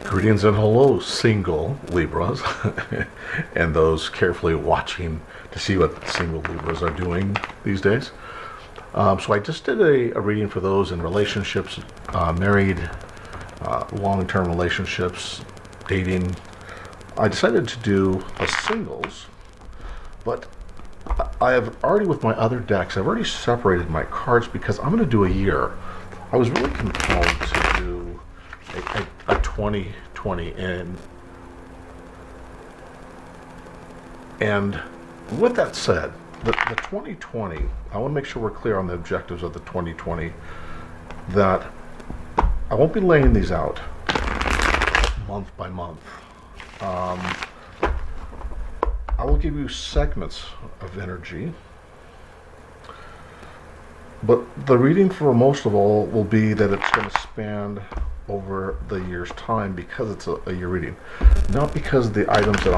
Greetings and hello, single Libras, and those carefully watching to see what single Libras are doing these days. So I just did a reading for those in relationships, married, long-term relationships, dating. I decided to do a singles, but I have already, with my other decks, I've already separated my cards because I'm going to do a year. I was really compelled to do a 2020 and with that said, the 2020, I want to make sure we're clear on the objectives of the 2020, that I won't be laying these out month by month. I will give you segments of energy, but the reading for most of all will be that it's going to span over the year's time because it's a year reading, not because the items that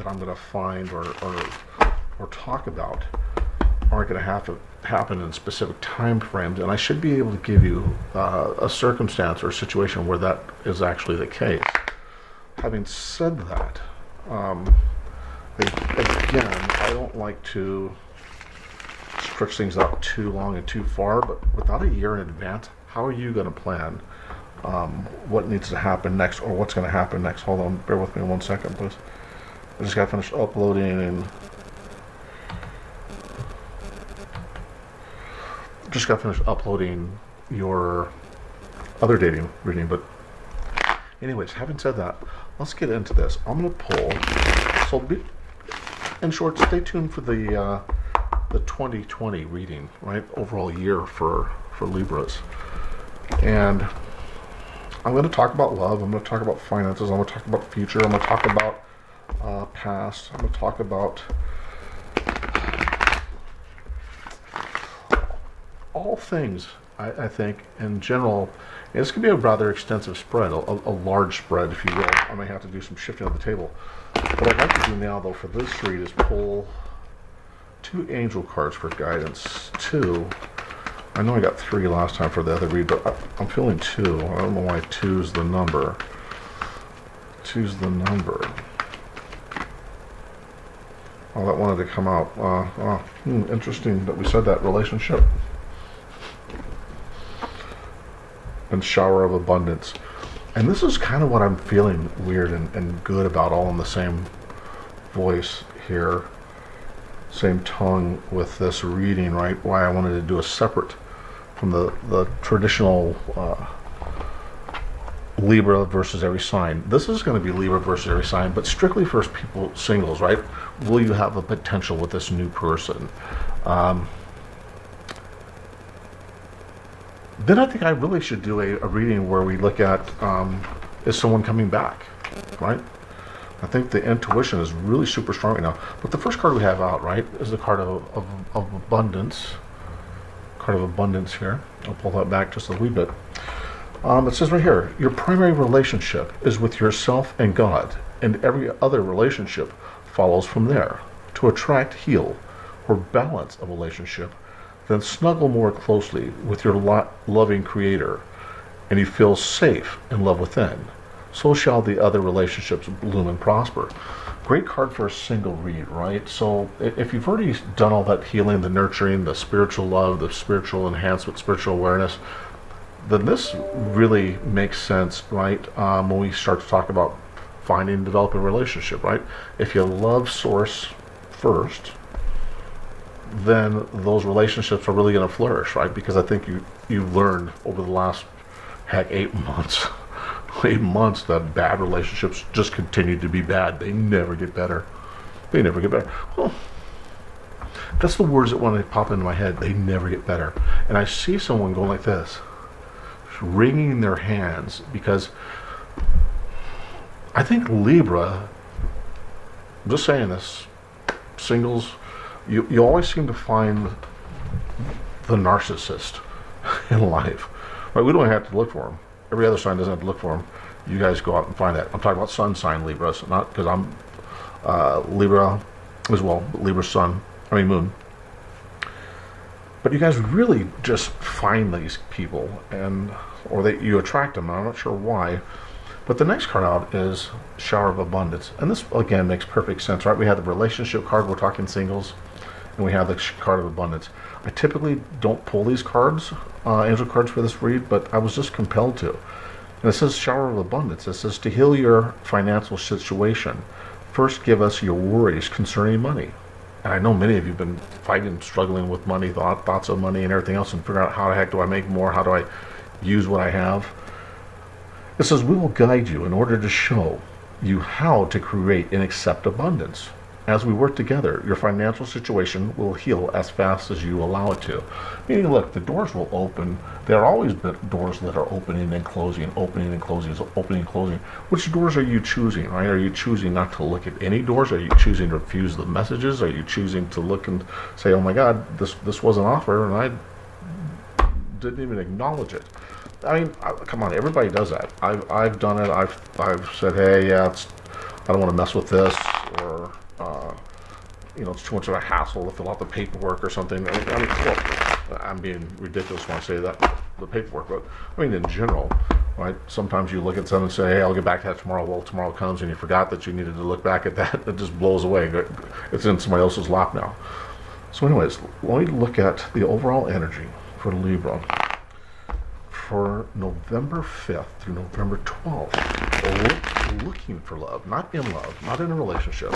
I'm going to find or talk about aren't going to happen in specific time frames, and I should be able to give you a circumstance or a situation where that is actually the case. Having said that, again, I don't like to stretch things out too long and too far, but without a year in advance, how are you going to plan what needs to happen next, or what's going to happen next? Hold on, bear with me 1 second, please. I just got finished uploading and your other dating reading. But anyways, having said that, let's get into this. I'm going to pull. So in short, stay tuned for the 2020 reading, right? Overall year for Libras. And I'm going to talk about love. I'm going to talk about finances. I'm going to talk about future. I'm going to talk about past. I'm going to talk about all things, I think, in general. This could be a rather extensive spread, a large spread, if you will. I may have to do some shifting on the table. What I'd like to do now, though, for this read is pull 2 angel cards for guidance. 2. I know I got 3 last time for the other read, but I'm feeling 2. I don't know why 2's the number. 2's the number. Oh, that wanted to come out. Interesting that we said that. Relationship. And shower of abundance. And this is kind of what I'm feeling weird and good about, all in the same voice here. Same tongue with this reading, right? Why I wanted to do a separate from the traditional Libra versus every sign. This is going to be Libra versus every sign, but strictly for people singles, right? Will you have a potential with this new person? Then I think I really should do a reading where we look at is someone coming back, right? I think the intuition is really super strong right now. But the first card we have out, right, is the card of abundance. Card of abundance here. I'll pull that back just a wee bit. It says right here, your primary relationship is with yourself and God, and every other relationship follows from there. To attract, heal, or balance a relationship, then snuggle more closely with your loving Creator, and you feel safe and love within. So shall the other relationships bloom and prosper. Great card for a single read, right? So if you've already done all that healing, the nurturing, the spiritual love, the spiritual enhancement, spiritual awareness, then this really makes sense, right? When we start to talk about finding and developing a relationship, right? If you love Source first, then those relationships are really going to flourish, right? Because I think you've learned over the last, 8 months, 8 months that bad relationships just continue to be bad. They never get better. They never get better. Well, that's the words that want to pop into my head. They never get better. And I see someone going like this, wringing their hands, because I think Libra, I'm just saying this, singles, you always seem to find the narcissist in life, right? We don't have to look for them. Every other sign doesn't have to look for them. You guys go out and find that. I'm talking about sun sign Libras, not because I'm Libra as well, but Libra moon. But you guys really just find these people, or you attract them. I'm not sure why. But the next card out is Shower of Abundance. And this, again, makes perfect sense, right? We have the relationship card, we're talking singles, and we have the card of abundance. I typically don't pull these cards, angel cards for this read, but I was just compelled to. And it says Shower of Abundance. It says to heal your financial situation, first give us your worries concerning money. And I know many of you have been fighting, struggling with money, thoughts of money and everything else, and figure out how the heck do I make more? How do I use what I have? It says, we will guide you in order to show you how to create and accept abundance. As we work together, your financial situation will heal as fast as you allow it to. Meaning, look, the doors will open. There are always doors that are opening and closing, opening and closing, opening and closing. Which doors are you choosing, right? Are you choosing not to look at any doors? Are you choosing to refuse the messages? Are you choosing to look and say, oh my God, this was an offer and I didn't even acknowledge it? I mean, come on, everybody does that. I've done it. I've said, hey, yeah, I don't want to mess with this, or it's too much of a hassle to fill out the paperwork or something. I mean, well, I'm being ridiculous when I say that, the paperwork, but I mean in general, right? Sometimes you look at something and say, hey, I'll get back to that tomorrow. Well, tomorrow comes and you forgot that you needed to look back at that. It just blows away. It's in somebody else's lap now. So anyways, let me look at the overall energy for Libra for November 5th through November 12th. Looking for love, not in love, not in a relationship,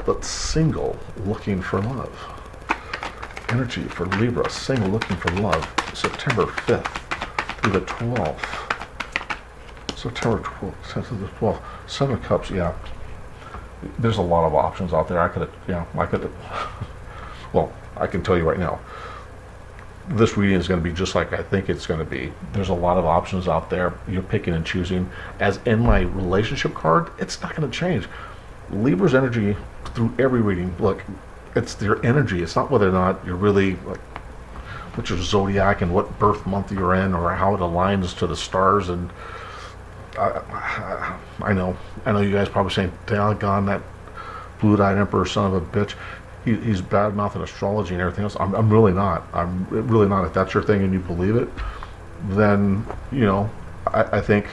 but single, looking for love. Energy for Libra, single, looking for love, September 5th through the 12th. September 12th through the 12th. Seven of Cups, yeah. There's a lot of options out there. I could, well, I can tell you right now, this reading is going to be just like I think it's going to be. There's a lot of options out there. You're picking and choosing. As in my relationship card, it's not going to change. Libra's energy through every reading, look, it's their energy. It's not whether or not you're really, like, what's your zodiac and what birth month you're in or how it aligns to the stars. And I know you guys probably saying, "Daggone, that blue-eyed emperor son of a bitch. He's bad-mouthing astrology and everything else." I'm really not. I'm really not. If that's your thing and you believe it, then, I think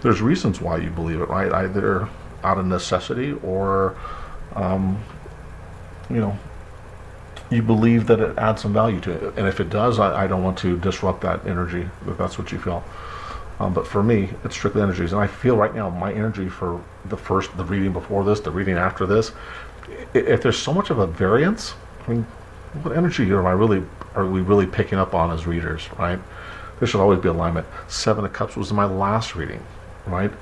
there's reasons why you believe it, right? Either out of necessity or, you believe that it adds some value to it. And if it does, I don't want to disrupt that energy, if that's what you feel. But for me, it's strictly energies. And I feel right now my energy for the reading before this, the reading after this, if there's so much of a variance, I mean, what energy are we really picking up on as readers, right? There should always be alignment. Seven of Cups was my last reading, right?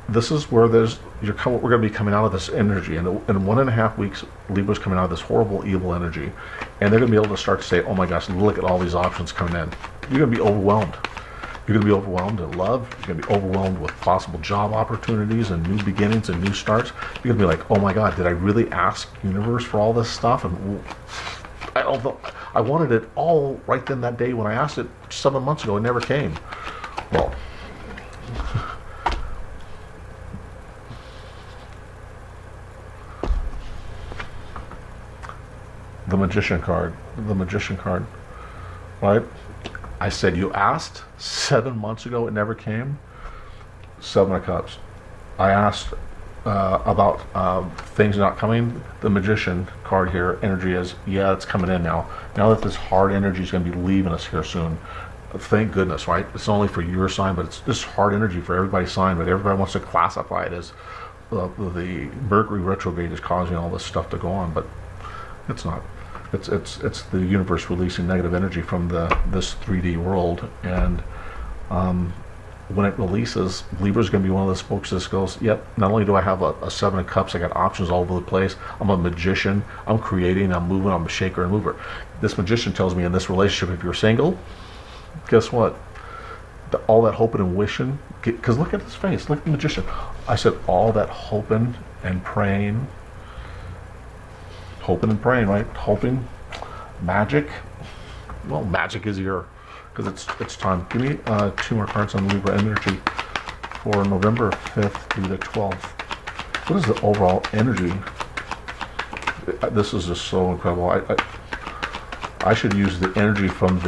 This is where we're going to be coming out of this energy. And in 1.5 weeks, Libra's coming out of this horrible, evil energy. And they're going to be able to start to say, oh my gosh, look at all these options coming in. You're going to be overwhelmed. You're going to be overwhelmed in love. You're going to be overwhelmed with possible job opportunities and new beginnings and new starts. You're going to be like, oh my God, did I really ask universe for all this stuff? And I don't know. I wanted it all right then that day when I asked it 7 months ago. It never came. Well, the Magician card, right? I said, you asked 7 months ago, it never came. Seven of Cups. I asked about things not coming. The Magician card here, energy is, yeah, it's coming in now. Now that this hard energy is going to be leaving us here soon. Thank goodness, right? It's only for your sign, but it's this hard energy for everybody's sign, but everybody wants to classify it as the Mercury retrograde is causing all this stuff to go on, but it's not. It's the universe releasing negative energy from this 3D world, and when it releases, Libra's going to be one of the spokes that goes, yep, not only do I have a Seven of Cups, I got options all over the place. I'm a magician. I'm creating. I'm moving. I'm a shaker and mover. This Magician tells me in this relationship, if you're single, guess what? All that hoping and wishing, because look at his face. Look at the Magician. I said all that hoping and praying. Hoping and praying, right? Hoping, magic. Well, magic is here because it's time. Give me 2 more cards on Libra energy for November 5th through the 12th. What is the overall energy? This is just so incredible. I should use the energy from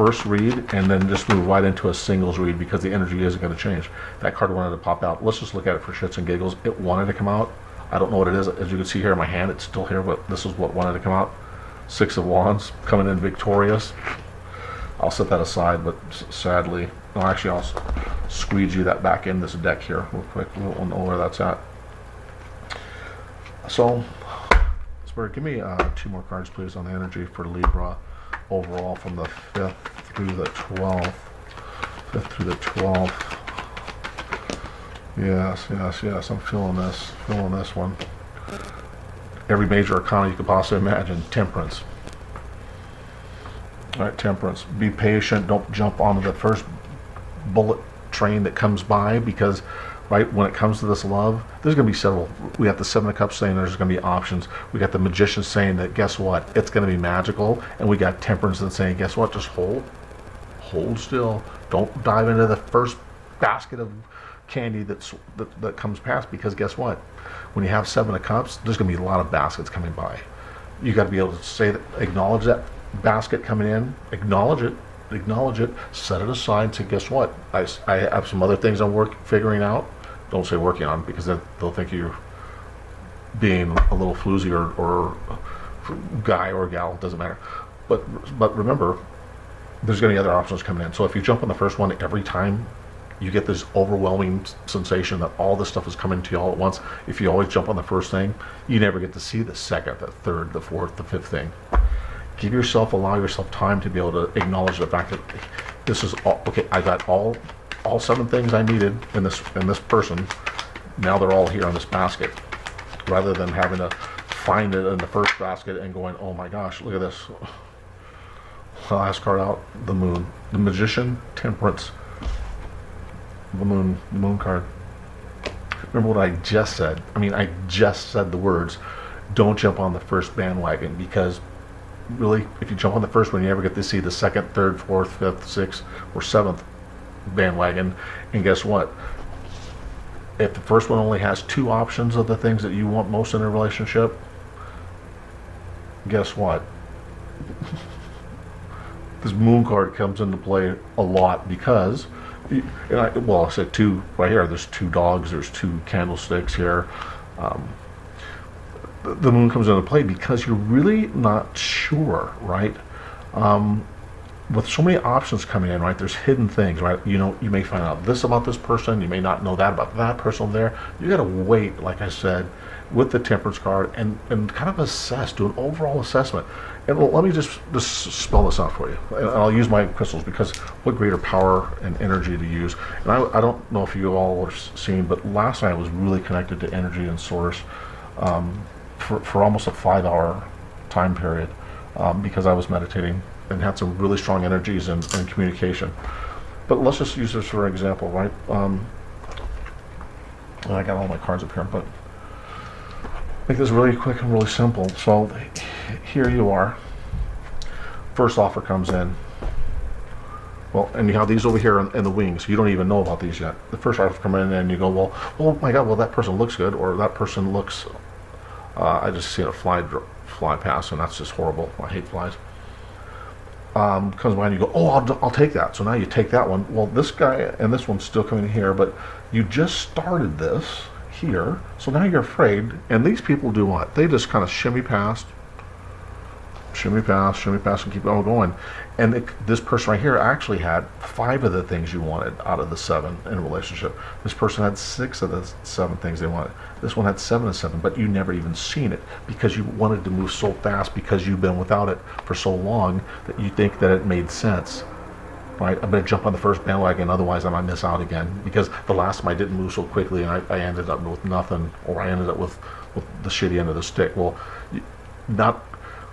first read and then just move right into a singles read because the energy isn't going to change. That card wanted to pop out. Let's just look at it for shits and giggles. It wanted to come out. I don't know what it is. As you can see here in my hand, it's still here, but this is what wanted to come out. Six of Wands, coming in victorious. I'll set that aside, but sadly, no, actually I'll squeegee that back in this deck here real quick. We'll know where that's at. So, Spirit, give me 2 more cards, please, on the energy for Libra overall from the 5th through the 12th. 5th through the 12th. Yes, yes, yes. I'm feeling this one. Every major arcana you could possibly imagine. Temperance. All right, temperance. Be patient. Don't jump onto the first bullet train that comes by because, right, when it comes to this love, there's going to be several. We got the Seven of Cups saying there's going to be options. We got the Magician saying that, guess what, it's going to be magical. And we got temperance and saying, guess what, just hold still. Don't dive into the first basket of candy that comes past, because guess what, when you have Seven of Cups, there's going to be a lot of baskets coming by. You got to be able to say that, acknowledge that basket coming in, acknowledge it, set it aside, say, guess what, I have some other things I'm figuring out. Don't say working on, because then they'll think you're being a little floozy or guy or gal, doesn't matter. But remember, there's going to be other options coming in. So if you jump on the first one every time, you get this overwhelming sensation that all this stuff is coming to you all at once. If you always jump on the first thing, you never get to see the second, the third, the fourth, the fifth thing. Allow yourself time to be able to acknowledge the fact that this is all, okay, I got all 7 things I needed in this person. Now they're all here on this basket, rather than having to find it in the first basket and going, oh my gosh, look at this. The last card out, the Moon, the Magician, Temperance, the Moon card. Remember what I just said? I mean, I just said the words, don't jump on the first bandwagon, because really, if you jump on the first one, you never get to see the second, third, fourth, fifth, sixth, or seventh bandwagon. And guess what? If the first one only has 2 options of the things that you want most in a relationship, guess what? This Moon card comes into play a lot, because, I said 2 right here. There's 2 dogs. There's 2 candlesticks here. The Moon comes into play because you're really not sure, right? With so many options coming in, right? There's hidden things, right? You know, you may find out this about this person. You may not know that about that person there. You got to wait, like I said, with the Temperance card and kind of assess, do an overall assessment. And let me just spell this out for you. And I'll use my crystals, because what greater power and energy to use. And I don't know if you all have seen, but last night I was really connected to energy and source for almost a 5-hour time period, because I was meditating and had some really strong energies and communication. But let's just use this for an example, right? I got all my cards up here, but make this really quick and really simple. So here you are. First offer comes in. Well, and you have these over here in the wings. You don't even know about these yet. The first offer comes in, and you go, well, oh my God, well, that person looks good, or that person looks. I just seen a fly past, and that's just horrible. I hate flies. Comes by and you go, oh, I'll take that. So now you take that one. Well, this guy and this one's still coming here, but you just started this here, so now you're afraid. And these people do what? They just kind of shimmy past, and keep on going. And this person right here actually had 5 of the things you wanted out of the 7 in a relationship. This person had 6 of the 7 things they wanted. This one had 7 of 7, but you never even seen it, because you wanted to move so fast, because you've been without it for so long that you think that it made sense. Right? I'm going to jump on the first bandwagon, otherwise I might miss out again, because the last time I didn't move so quickly, and I ended up with nothing, or I ended up with the shitty end of the stick. Well, not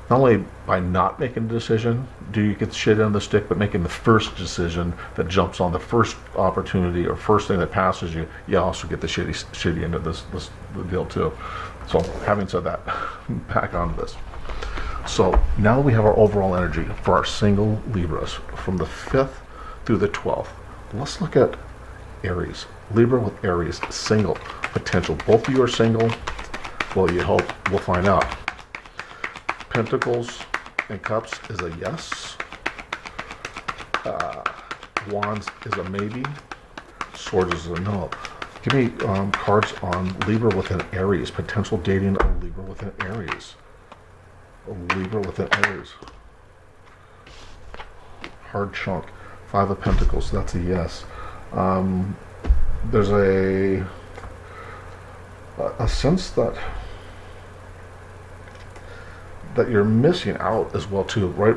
only by not making a decision do you get the shit end of the stick, but making the first decision that jumps on the first opportunity or first thing that passes you, you also get the shitty end of this deal too. So having said that, back onto this. So now that we have our overall energy for our single Libras from the 5th through the 12th, let's look at Aries. Libra with Aries, single potential. Both of you are single. Well, you hope. We'll find out. Pentacles and Cups is a yes. Wands is a maybe. Swords is a no. Give me cards on Libra with an Aries. Potential dating a Libra with an Aries. A Libra with an Aries. Hard chunk. Five of Pentacles. That's a yes. There's a sense that you're missing out as well too, right?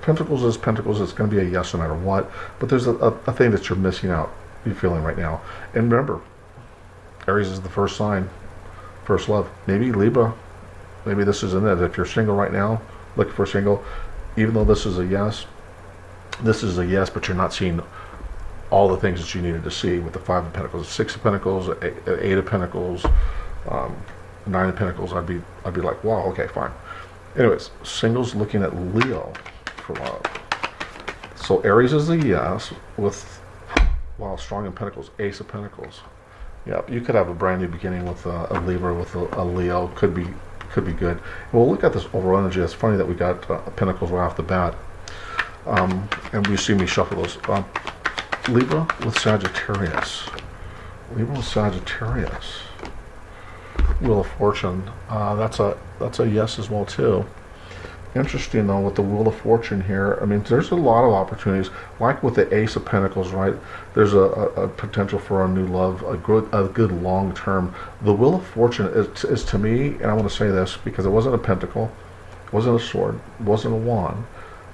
Pentacles is Pentacles. It's going to be a yes no matter what. But there's a thing that you're missing out. You're feeling right now. And remember, Aries is the first sign, first love. Maybe Libra. Maybe this isn't it. If you're single right now, looking for a single, even though this is a yes, but you're not seeing all the things that you needed to see with the Five of Pentacles, Six of Pentacles, Eight of Pentacles, Nine of Pentacles. I'd be like, wow, okay, fine. Anyways, singles looking at Leo for love. So Aries is a yes with, wow, strong in Pentacles, Ace of Pentacles. Yeah, you could have a brand new beginning with a Libra with a Leo. Could be good. Well, look at this overall energy. It's funny that we got Pentacles right off the bat. And you see me shuffle those. Libra with Sagittarius. Libra with Sagittarius. Wheel of Fortune. That's a yes as well too. Interesting though with the Wheel of Fortune here. I mean, there's a lot of opportunities. Like with the Ace of Pentacles, right? There's a potential for a new love, a good long term. The Wheel of Fortune is to me, and I want to say this because it wasn't a pentacle, it wasn't a sword, it wasn't a wand,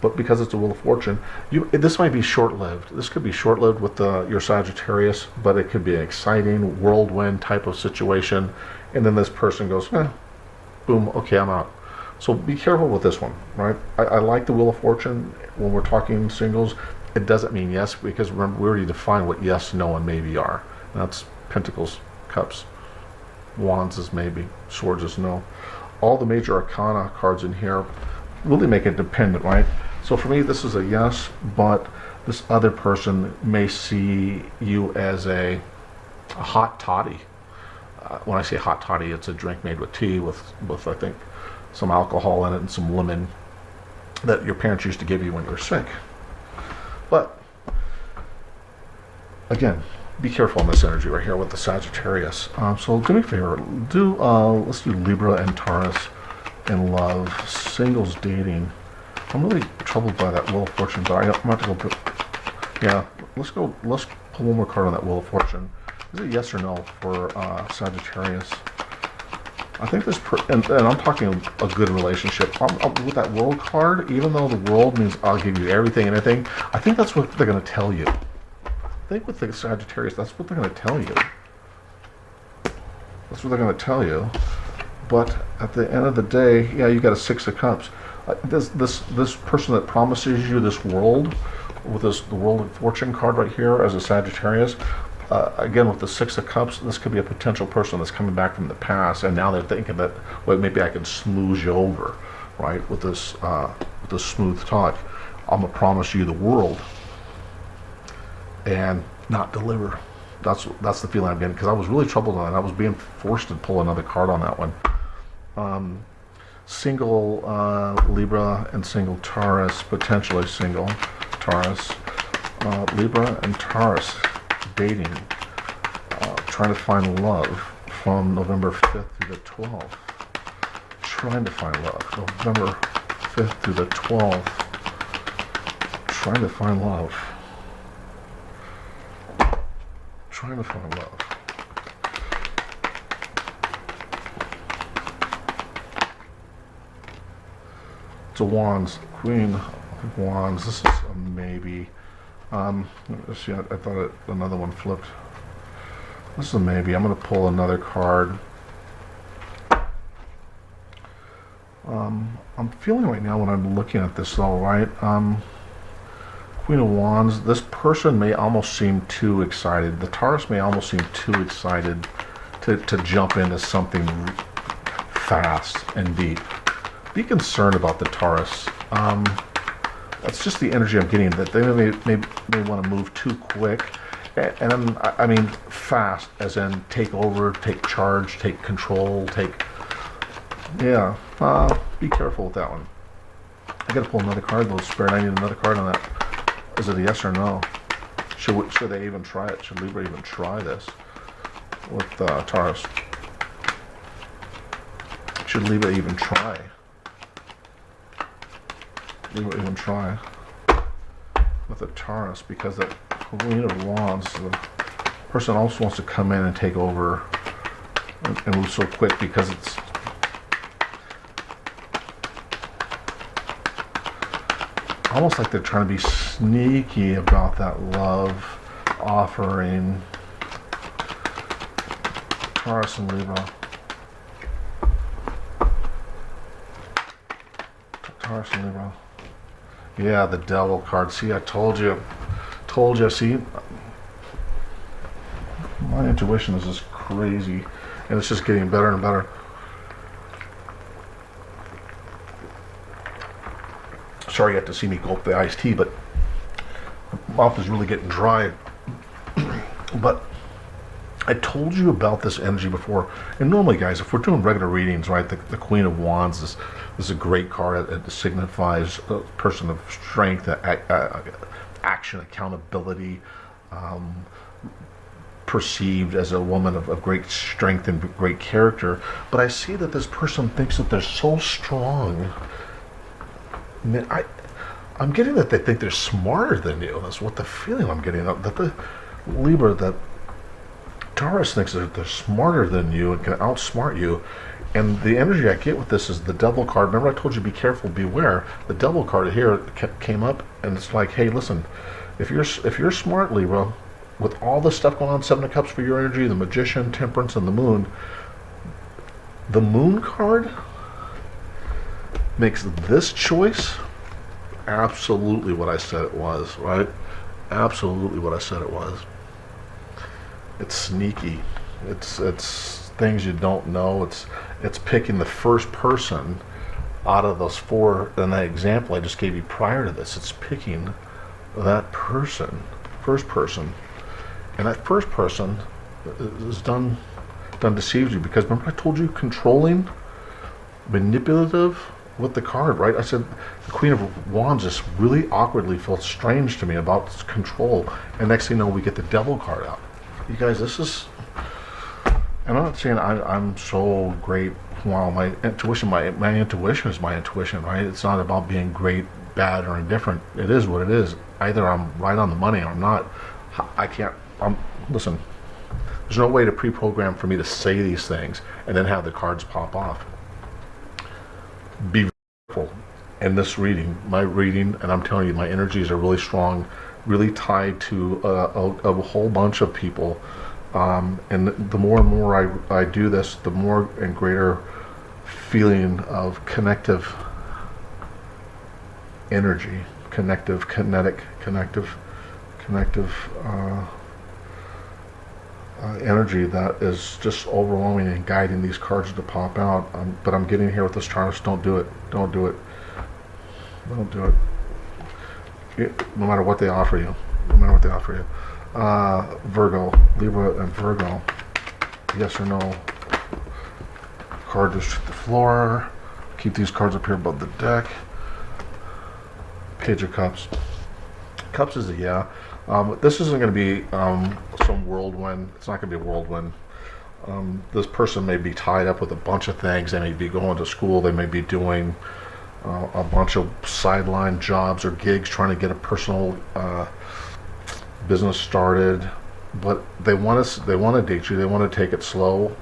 but because it's a Wheel of Fortune, this might be short-lived. This could be short-lived with your Sagittarius, but it could be an exciting whirlwind type of situation. And then this person goes, boom, okay, I'm out. So be careful with this one, right? I like the Wheel of Fortune when we're talking singles. It doesn't mean yes, because remember, we already defined what yes, no, and maybe are. And that's Pentacles, Cups. Wands is maybe. Swords is no. All the major arcana cards in here really make it dependent, right? So for me, this is a yes, but this other person may see you as a hot toddy. When I say hot toddy, it's a drink made with tea with I think some alcohol in it and some lemon that your parents used to give you when you were sick. But again, be careful on this energy right here with the Sagittarius. So do me a favor, let's do Libra and Taurus in love, singles dating. I'm really troubled by that Wheel of Fortune, but I'm about to go. Yeah, let's pull one more card on that Wheel of Fortune. Is it yes or no for Sagittarius? I think this, and I'm talking a good relationship. With that World card, even though the World means I'll give you everything and anything, I think that's what they're going to tell you. I think with the Sagittarius, that's what they're going to tell you. That's what they're going to tell you. But at the end of the day, yeah, you got a Six of Cups. This person that promises you this world, with the World of Fortune card right here as a Sagittarius, again with the Six of Cups, this could be a potential person that's coming back from the past, and now they're thinking that, well, maybe I can smooth you over, right? With this smooth talk, I'm gonna promise you the world and not deliver. That's the feeling I'm getting, because I was really troubled on it. I was being forced to pull another card on that one. Single Libra and single Taurus, potentially single Taurus. Libra and Taurus dating, trying to find love from November 5th through the 12th. Trying to find love. November 5th through the 12th. Trying to find love. Trying to find love. It's a Wands, Queen of Wands. This is a maybe. Let's see, I thought another one flipped. This is a maybe. I'm going to pull another card. I'm feeling right now when I'm looking at this though, right? Queen of Wands, this person may almost seem too excited. The Taurus may almost seem too excited to jump into something fast and deep. Be concerned about the Taurus. That's just the energy I'm getting, that they may want to move too quick. And I mean fast, as in take over, take charge, take control, yeah. Be careful with that one. I gotta pull another card though, Spirit. I need another card on that. Is it a yes or no? Should they even try it? Should Libra even try this with Taurus? Should Libra even try? Libra even try with the Taurus, because the Queen of Wands, the person also wants to come in and take over and move so quick, because it's almost like they're trying to be sneaky about that love offering. Taurus and Libra. Taurus and Libra. Yeah, the Devil card. See, I told you. See, my intuition is just crazy, and it's just getting better and better. Sorry you have to see me gulp the iced tea, but my mouth is really getting dry. But I told you about this energy before, and normally, guys, if we're doing regular readings, right, the Queen of Wands is a great card. It signifies a person of strength, action, accountability, perceived as a woman of great strength and great character. But I see that this person thinks that they're so strong. Man, I'm getting that they think they're smarter than you. That's what the feeling I'm getting. That the Libra, that Taurus thinks that they're smarter than you and can outsmart you. And the energy I get with this is the Devil card. Remember I told you be careful, beware. The Devil card here came up, and it's like, hey, listen, if you're smart, Libra, with all this stuff going on, Seven of Cups for your energy, the Magician, Temperance, and the Moon card makes this choice absolutely what I said it was, right? Absolutely what I said it was. It's sneaky. It's things you don't know. It's picking the first person out of those four in that example I just gave you prior to this. It's picking that person, first person, and that first person is done deceives you, because remember I told you controlling, manipulative with the card, right? I said the Queen of Wands just really awkwardly felt strange to me about control, and next thing you know we get the Devil card out. You guys, this is, and I'm not saying I'm so great. Wow, my intuition is my intuition, right? It's not about being great, bad, or indifferent. It is what it is. Either I'm right on the money or I'm not. Listen, there's no way to pre-program for me to say these things and then have the cards pop off. Be careful in this reading, my reading, and I'm telling you, my energies are really strong, really tied to a whole bunch of people. And the more and more I do this, the more and greater feeling of connective energy, connective energy that is just overwhelming and guiding these cards to pop out. But I'm getting here with this Taurus. Don't do it. Don't do it. Don't do it. No matter what they offer you. No matter what they offer you. Virgo, Libra and Virgo. Yes or no? Card just hit the floor. Keep these cards up here above the deck. Page of Cups. Cups is a yeah. This isn't going to be some whirlwind. It's not going to be a whirlwind. This person may be tied up with a bunch of things. They may be going to school. They may be doing a bunch of sideline jobs or gigs, trying to get a personal business started. But they want to date you. They want to take it slow.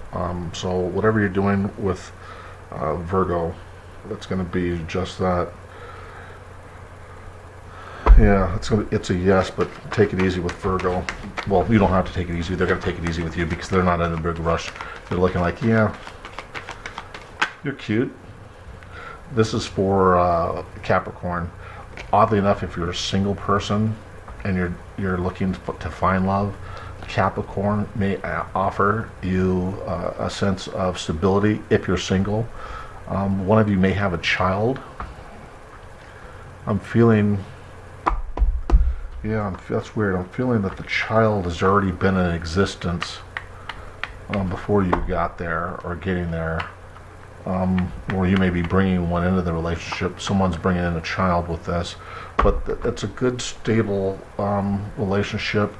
So whatever you're doing with Virgo, that's going to be just that. Yeah, it's a yes, but take it easy with Virgo. Well, you don't have to take it easy. They're going to take it easy with you because they're not in a big rush. They're looking like, yeah, you're cute. This is for Capricorn. Oddly enough, if you're a single person and you're looking to find love, Capricorn may offer you a sense of stability if you're single. One of you may have a child. I'm feeling... Yeah, that's weird. I'm feeling that the child has already been in existence before you got there or getting there. or you may be bringing one into the relationship. Someone's bringing in a child with this, but it's a good, stable relationship.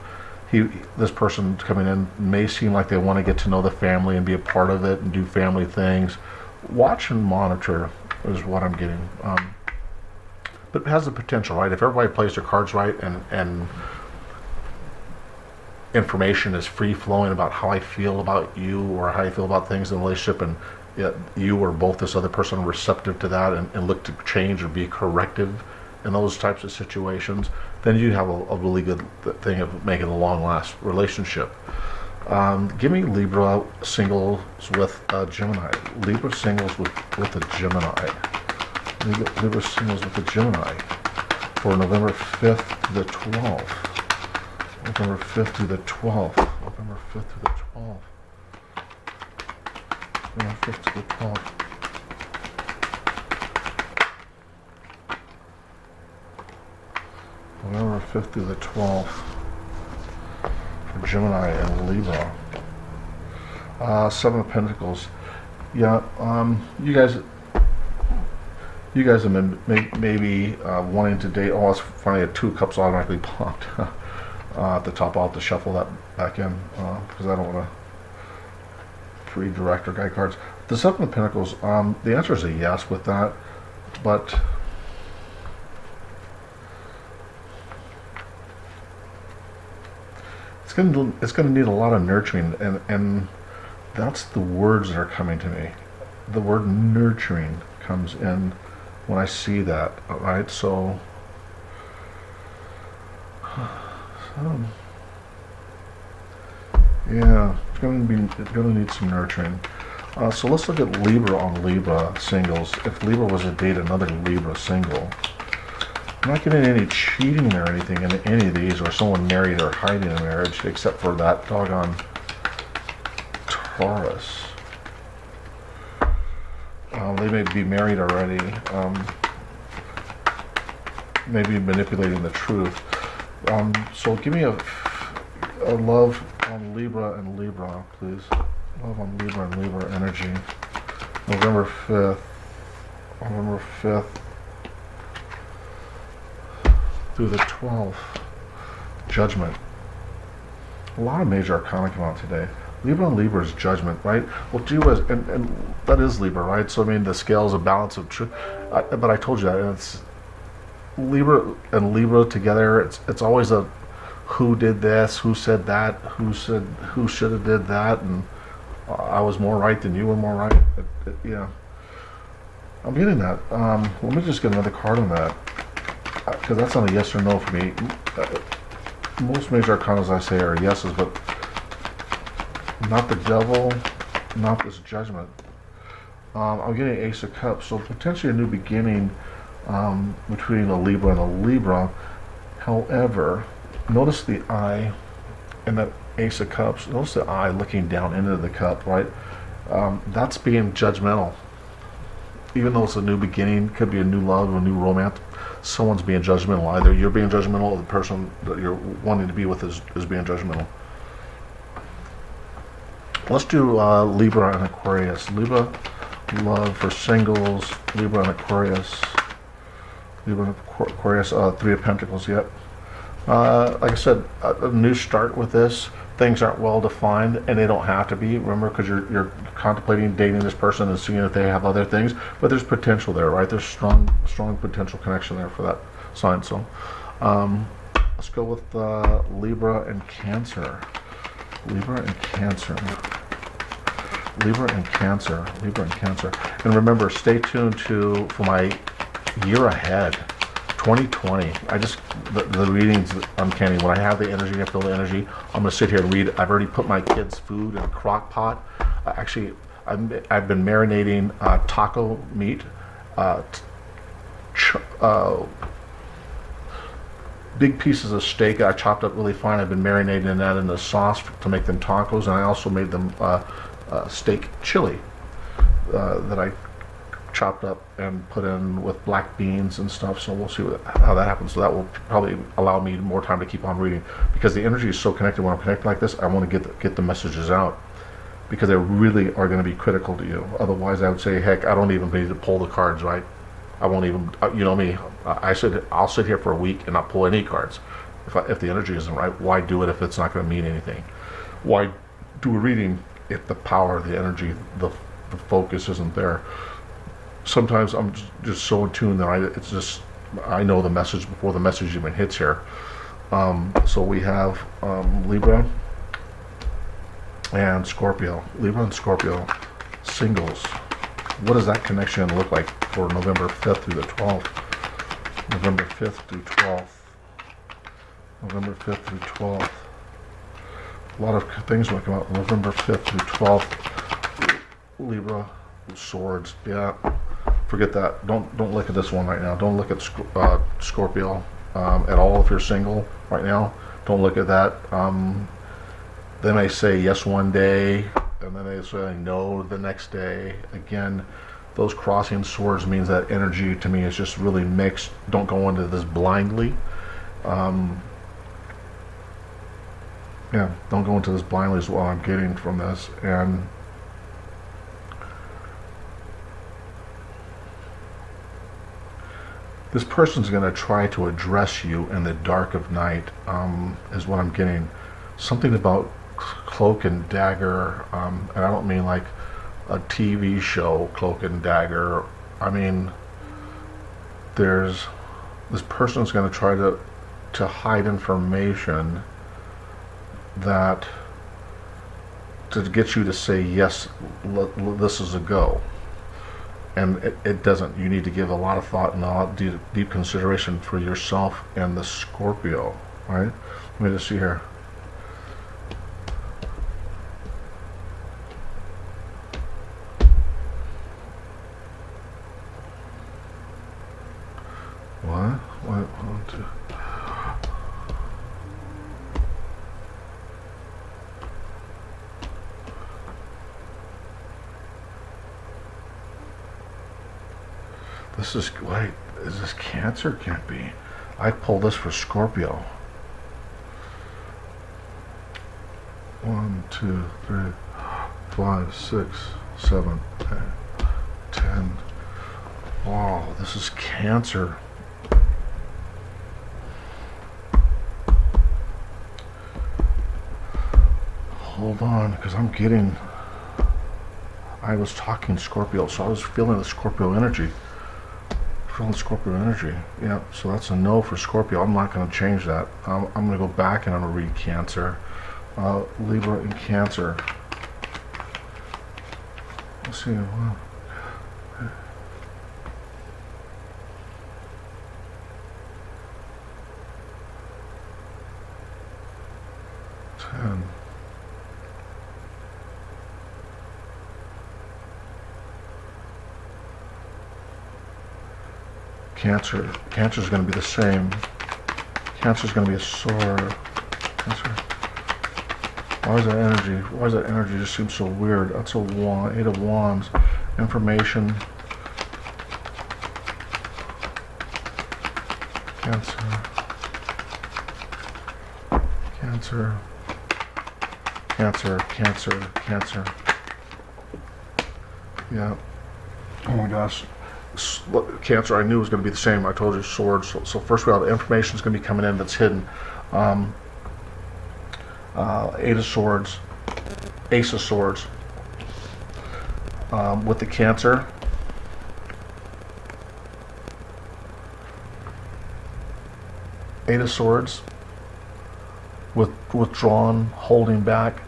This person coming in may seem like they want to get to know the family and be a part of it and do family things. Watch and monitor is what I'm getting. But it has the potential, right? If everybody plays their cards right and information is free flowing about how I feel about you or how I feel about things in the relationship, and you or both this other person are receptive to that and look to change or be corrective in those types of situations, then you have a really good thing of making a long-last relationship. Give me Libra singles with Gemini. Libra singles with a Gemini. Libra singles with a Gemini for November 5th to the 12th. November 5th through the 12th. November 5th through the 12th. November 5th to the 12th. November 5th through the 12th for Gemini and Libra. Seven of Pentacles. Yeah, you guys have been maybe wanting to date. Oh, it's funny, a 2 of Cups automatically popped at the top. I'll have to shuffle that back in because I don't want to pre-direct or guide cards. The Seven of Pentacles, the answer is a yes with that, but it's going to need a lot of nurturing, and that's the words that are coming to me. The word nurturing comes in when I see that, right? So yeah, it's going to need some nurturing. So let's look at Libra on Libra singles. If Libra was to date another Libra single, I'm not getting any cheating or anything in any of these, or someone married or hiding a marriage, except for that doggone Taurus. They may be married already, maybe manipulating the truth. So give me a love on Libra and Libra, please. Love on Libra and Libra energy. November 5th. November 5th through the 12th. Judgment. A lot of major arcana come out today. Libra and Libra is judgment, right? Well, and that is Libra, right? So I mean, the scale is a balance of truth. But I told you that, and it's Libra and Libra together. It's always a who did this, who said that, who should have did that, and I was more right than you were more right. Yeah, I'm getting that. Let me just get another card on that, because that's not a yes or no for me. Most major arcana, I say, are yeses, but not the devil, not this judgment. I'm getting Ace of Cups, so potentially a new beginning between a Libra and a Libra. However, notice the eye in that Ace of Cups. Notice the eye looking down into the cup, right? That's being judgmental. Even though it's a new beginning, could be a new love, a new romance, someone's being judgmental. Either you're being judgmental or the person that you're wanting to be with is being judgmental. Let's do Libra and Aquarius. Libra, love for singles. Libra and Aquarius. Libra and Aquarius, 3 of Pentacles, yep. Like I said, a new start with this. Things aren't well defined, and they don't have to be. Remember, because you're contemplating dating this person and seeing if they have other things, but there's potential there, right? There's strong potential connection there for that sign. So let's go with Libra and Cancer. Libra and Cancer. Libra and Cancer. Libra and Cancer. And remember, stay tuned for my year ahead. 2020. The readings uncanny. When I have the energy, I feel the energy. I'm going to sit here and read. I've already put my kids' food in a crock pot. Actually, I've been marinating taco meat, big pieces of steak I chopped up really fine. I've been marinating that in the sauce to make them tacos, and I also made them steak chili that I chopped up and put in with black beans and stuff. So we'll see how that happens. So that will probably allow me more time to keep on reading, because the energy is so connected. When I'm connected like this, I want to get the messages out. because they really are going to be critical to you. Otherwise, I would say, heck, I don't even need to pull the cards, right? I won't even, you know me, I said I'll sit here for a week and not pull any cards. If the energy isn't right, why do it if it's not going to mean anything? Why do a reading if the power, the energy, the focus isn't there? Sometimes I'm just so in tune that I know the message before the message even hits here. So we have Libra and Scorpio. Libra and Scorpio singles. What does that connection look like for November 5th through the 12th? November 5th through 12th. November 5th through 12th. A lot of things will come out November 5th through 12th. Libra, swords. Yeah, forget that. Don't look at this one right now. Don't look at Scorpio at all if you're single right now. Don't look at that. They may say yes one day, and then they say no the next day. Again, those crossing swords means that energy to me is just really mixed. Don't go into this blindly. Yeah, don't go into this blindly is what I'm getting from this. And this person's going to try to address you in the dark of night, is what I'm getting. Something about cloak and dagger, and I don't mean like a TV show, Cloak and Dagger. I mean, this person's going to try to hide information that to get you to say yes, this is a go. And it doesn't. You need to give a lot of thought and a lot of deep consideration for yourself and the Scorpio, right? Let me just see here. What? One, two. This is, wait, is this Cancer? Can't be. I pulled this for Scorpio. 1, 2, 3, 5, 6, 7, 8, 10. Wow, this is Cancer. Hold on, because I was talking Scorpio, so I was feeling the Scorpio energy. Scorpio energy. Yeah, so that's a no for Scorpio. I'm not going to change that. I'm going to go back and I'm going to read Cancer. Libra and Cancer. Let's see. 10. Cancer is going to be the same. Cancer is going to be a sword. Cancer. Why is that energy just seems so weird? That's a wand, 8 of Wands. Information. Cancer. Cancer. Cancer. Cancer. Cancer. Yeah. Oh my gosh. Cancer, I knew was going to be the same. I told you swords. So first of all, the information is going to be coming in that's hidden. 8 of Swords, Ace of Swords. With the Cancer, Eight of Swords, withdrawn, holding back,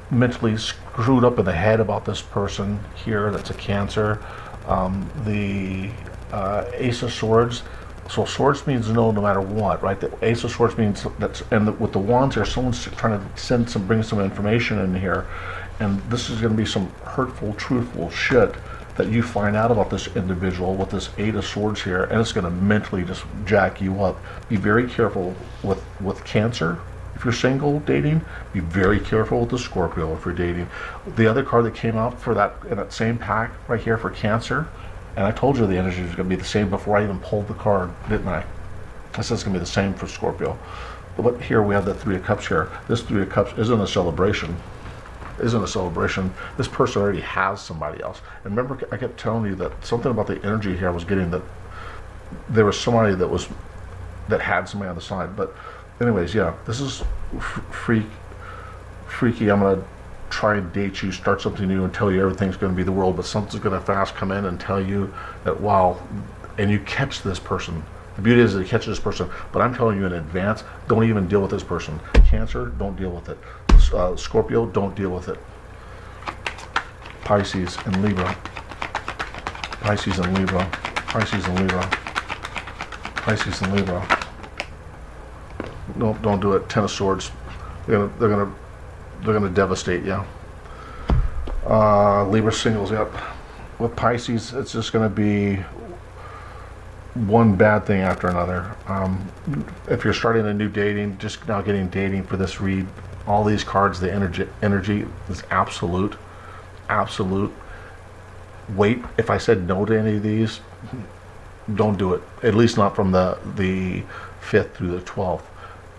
mentally screwed up in the head about this person here. That's a Cancer. The Ace of Swords. So swords means no matter what, right? The Ace of Swords means that's, and with the wands here, someone's trying to bring some information in here, and this is going to be some hurtful, truthful shit that you find out about this individual with this 8 of Swords here, and it's going to mentally just jack you up. Be very careful with Cancer. If you're single, dating, be very careful with the Scorpio if you're dating. The other card that came out for that in that same pack right here for Cancer, and I told you the energy was going to be the same before I even pulled the card, didn't I? I said it's going to be the same for Scorpio. But here we have the 3 of Cups here. This 3 of Cups isn't a celebration. isn't a celebration. This person already has somebody else. And remember, I kept telling you that something about the energy here I was getting, that there was somebody that had somebody on the side. But anyways, yeah, this is freaky. I'm gonna try and date you, start something new, and tell you everything's going to be the world, but something's going to fast come in and tell you that, wow, and you catch this person. The beauty is that you catch this person, but I'm telling you in advance, don't even deal with this person. Cancer, don't deal with it. Scorpio, don't deal with it. Pisces and Libra. Pisces and Libra. Pisces and Libra. Pisces and Libra. No, don't do it. Ten of Swords. They're gonna devastate you. Libra Singles, yep. With Pisces, it's just gonna be one bad thing after another. If you're starting a new dating, just now getting dating for this read, all these cards, the energy is absolute. Wait, if I said no to any of these, don't do it. At least not from the 5th through the 12th.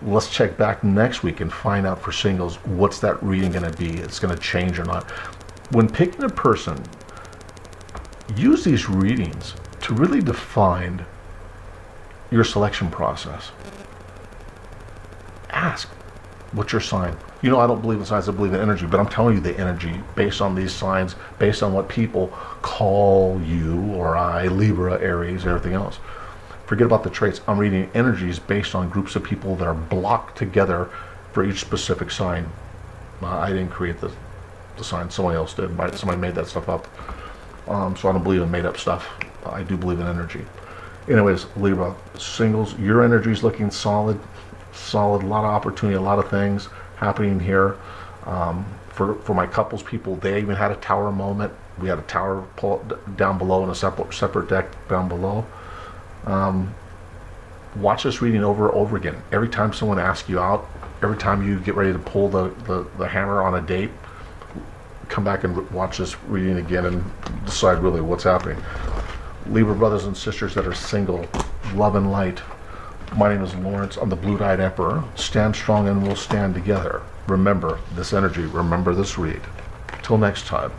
Let's check back next week and find out for singles, what's that reading going to be? It's going to change or not. When picking a person, use these readings to really define your selection process. Ask, what's your sign? You know, I don't believe in signs, I believe in energy, but I'm telling you the energy based on these signs, based on what people call you or I, Libra, Aries, everything else. Forget about the traits. I'm reading energies based on groups of people that are blocked together for each specific sign. I didn't create the sign, somebody else did. Somebody made that stuff up. So I don't believe in made up stuff. I do believe in energy. Anyways, Libra, singles, your energy is looking solid, a lot of opportunity, a lot of things happening here. For my couples people, they even had a tower moment. We had a tower pull down below and a separate deck down below. Watch this reading over and over again. Every time someone asks you out, every time you get ready to pull the hammer on a date, come back and watch this reading again and decide really what's happening. Libra brothers and sisters that are single, love and light. My name is Lawrence. I'm the Blue-Eyed Emperor. Stand strong and we'll stand together. Remember this energy. Remember this read. Till next time.